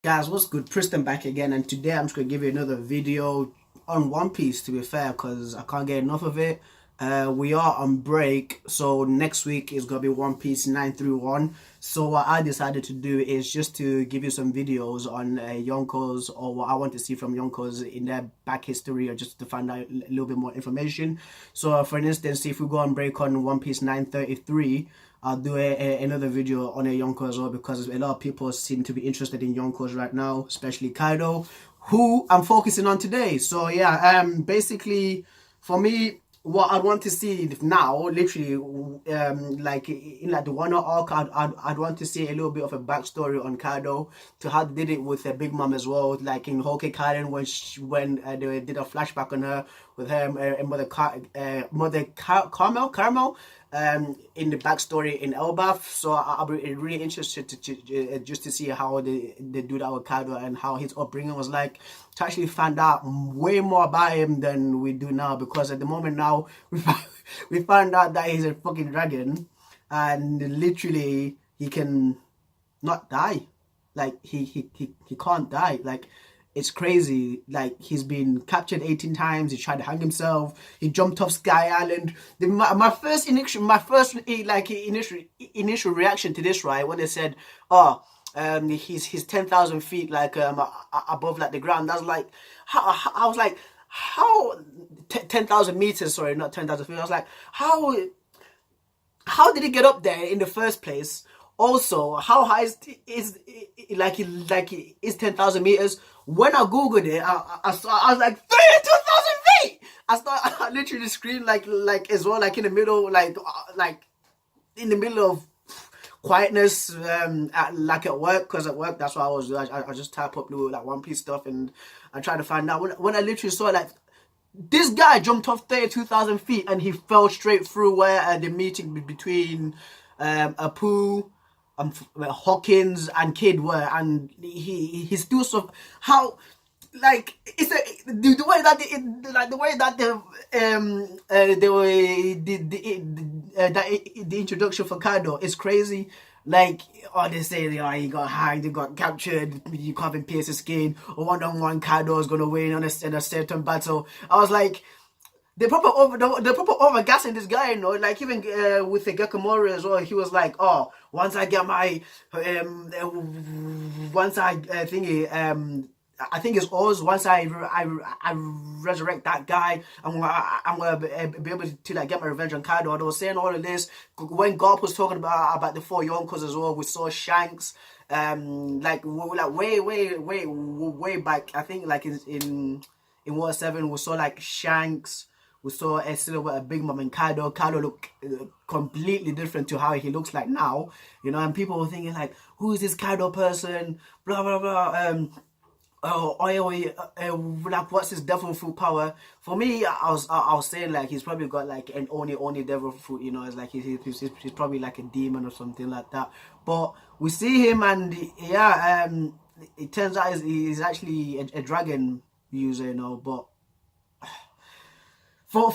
Guys, what's good? Preston back again, and today I'm just gonna give you another video on One Piece. To be fair, because I can't get enough of it. We are on break, so next week is gonna be One Piece 9 through 1. So what I decided to do is just to give you some videos on Yonkos, or what I want to see from Yonkos in their back history, or just to find out a little bit more information. So, for instance, if we go on break on One Piece 933. I'll do another video on a Yonko as well, because a lot of people seem to be interested in Yonkos right now, especially Kaido, who I'm focusing on today. So yeah, basically for me, what I want to see now, literally, like in like the Wano arc, I'd want to see a little bit of a backstory on Kaido, to how they did it with Big Mom as well, like in Whole Cake Island when they did a flashback on her with her and Mother Carmel in the backstory in Elbaf. So I'll be really interested to just to see how they do that with Kaido, and how his upbringing was like, to actually find out way more about him than we do now. Because at the moment now, we found out that he's a fucking dragon, and literally he can not die. Like he can't die. Like, it's crazy. Like, he's been captured 18 times. He tried to hang himself. He jumped off Sky Island. My first initial reaction to this, right, when they said, "Oh, he's 10,000 feet like above like the ground." That's like, I was like, how 10,000 meters? Sorry, not 10,000 feet. I was like, how did he get up there in the first place? Also, how high is is 10,000 meters? When I googled it, I was like 32,000 feet. I literally screamed like as well, like in the middle, like in the middle of quietness, like at work, because at work that's what I was. I just type up little like One Piece stuff, and I try to find out. When I literally saw like this guy jumped off 32,000 feet, and he fell straight through where the meeting between Apu, Hawkins, and Kid were, and he's still so how, like, it's the way that the way that they were the introduction for Kaido is crazy. Like, oh, they say, oh, he got hanged, he got captured, you can't even pierce his skin, or one-on-one Kaido is gonna win on in a certain battle. I was like, they're proper over gassing this guy, you know. Like, even with the Gekomori as well, he was like, "Oh, once I get my once I thingy I think it's Oz. Once I resurrect that guy, I'm gonna be able to like get my revenge on Kaido." And I was saying all of this when Garp was talking about the four Yonkos as well. We saw Shanks, like way back. I think like in War 7, we saw like Shanks. We saw a silhouette of Big Mom and Kaido. Kaido looked completely different to how he looks like now, you know. And people were thinking like, "Who is this Kaido person?" Blah blah blah. Like, what's his devil fruit power? For me, I was saying like he's probably got like an only devil fruit. You know, it's like he's probably like a demon or something like that. But we see him, and yeah, it turns out he's actually a dragon user, you know. But for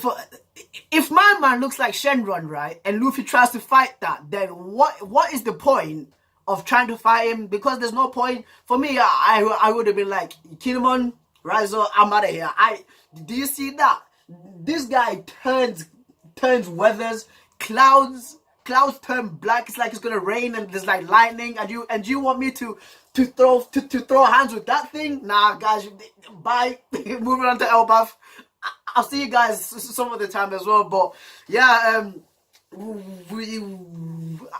if my man looks like Shenron, right, and Luffy tries to fight that, then what is the point of trying to fight him? Because there's no point. For me, I would have been like, Kinemon, Raizo, I'm out of here. Do you see that? This guy turns weathers, clouds turn black. It's like it's gonna rain, and there's like lightning, and you want me to throw hands with that thing? Nah, guys, bye. Moving on to Elbaf. I'll see you guys some of the time as well. But yeah, we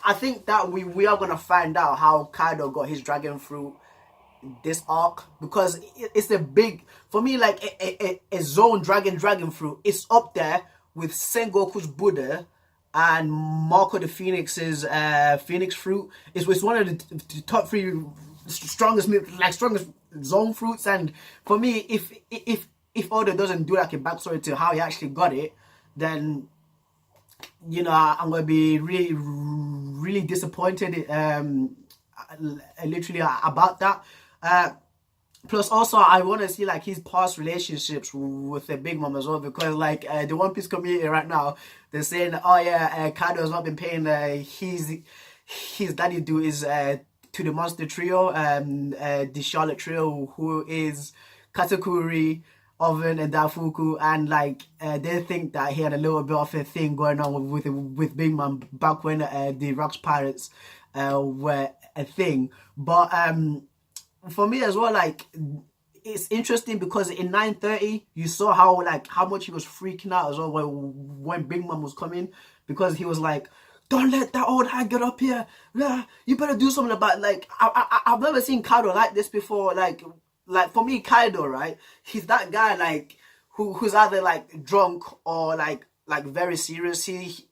I think that we are gonna find out how Kaido got his dragon fruit this arc, because it's a big, for me, like a zone dragon fruit. It's up there with Sengoku's Buddha and Marco the Phoenix's Phoenix fruit. It's one of the top three strongest zone fruits. And for me, if Oda doesn't do like a backstory to how he actually got it, then, you know, I'm gonna be really disappointed, literally, about that. Plus, also, I want to see like his past relationships with the Big Mom as well, because like the One Piece community right now, they're saying, "Oh yeah, Kaido has not been paying his daddy due, is to the monster trio, the Charlotte trio, who is Katakuri, Oven, and Dafuku, and like they think that he had a little bit of a thing going on with Big Mom back when the Rocks Pirates were a thing. But for me as well, like, it's interesting because in 9:30 you saw how much he was freaking out as well when Big Mom was coming, because he was like, don't let that old hag get up here. Yeah, you better do something about it. Like, I've never seen Kaido like this before. Like for me, Kaido, right? He's that guy like who's either like drunk or like very serious. He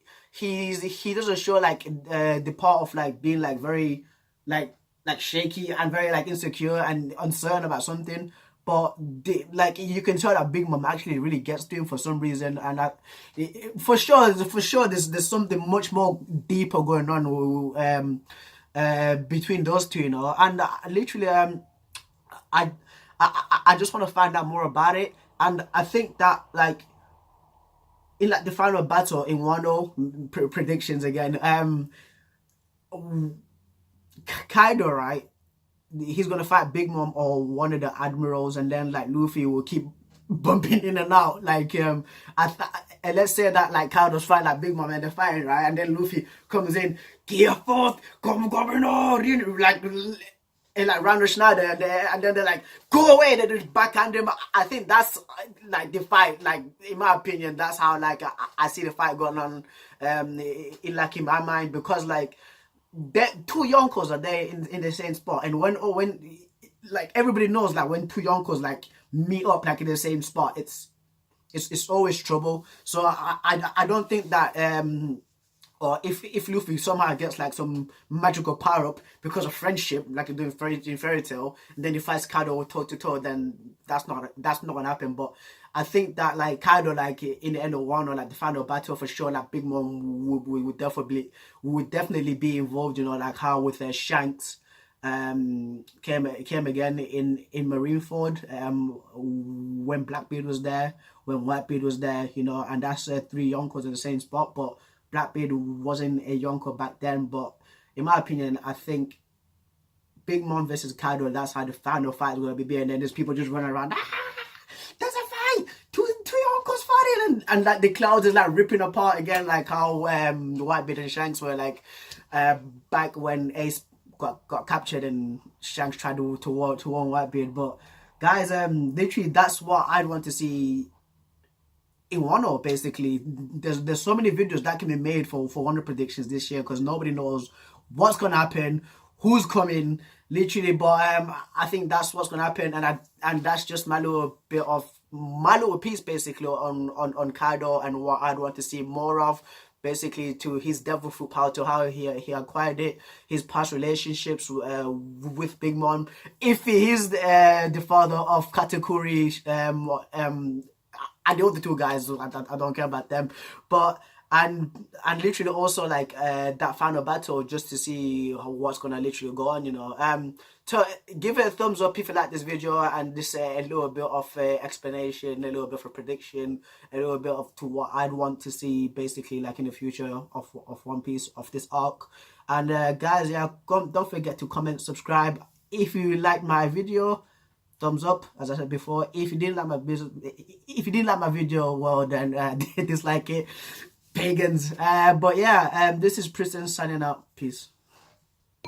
doesn't show like the part of like being like very like shaky and very like insecure and uncertain about something. But like you can tell that Big Mom actually really gets to him for some reason, and for sure there's something much more deeper going on between those two, you know. And literally I just want to find out more about it, and I think that like in like the final battle in Wano, predictions again, Kaido, right? He's gonna fight Big Mom or one of the admirals, and then like Luffy will keep bumping in and out. Like and let's say that like Kaido's fighting like Big Mom and they're fighting, right? And then Luffy comes in, gear forth, come on, like and like Randall Schneider, and then they're like, go away, they just backhand him. I think that's like the fight, like in my opinion, that's how like I see the fight going on in like in my mind, because like two Yonkos are there in the same spot, and when like everybody knows that when two Yonkos like meet up like in the same spot, it's always trouble. So I don't think that or if Luffy somehow gets like some magical power up because of friendship, like in Fairy Tail, and then he fights Kaido toe to toe, then that's not gonna happen. But I think that like Kaido, like in the end of one or like the final battle for sure, like Big Mom would definitely be involved. You know, like how with Shanks came again in Marineford when Blackbeard was there, when Whitebeard was there, you know, and that's three Yonkos in the same spot. But Blackbeard wasn't a Yonko back then. But in my opinion, I think Big Mom versus Kaido, that's how the final fight is going to be. And then there's people just running around, there's a fight, two Yonkos fighting, and like the clouds is like ripping apart again, like how Whitebeard and Shanks were like back when Ace got captured and Shanks tried to warn Whitebeard. But guys, literally that's what I'd want to see in Wano. Basically, there's so many videos that can be made for Wano predictions this year, because nobody knows what's gonna happen, who's coming, literally. But I think that's what's gonna happen, and that's just my little piece basically on Kaido and what I'd want to see more of. Basically, to his devil fruit power, to how he acquired it, his past relationships with Big Mom, if he is the father of Katakuri, and the other two guys, I don't care about them. But and literally also like that final battle, just to see what's gonna literally go on, you know. So give it a thumbs up if you like this video, and this a little bit of explanation, a little bit of a prediction, a little bit of to what I'd want to see basically like in the future of One Piece, of this arc. And guys, yeah, don't forget to comment, subscribe if you like my video. Thumbs up, as I said before. If you didn't like my video, well then dislike it, pagans. But yeah, this is Priston signing out. Peace.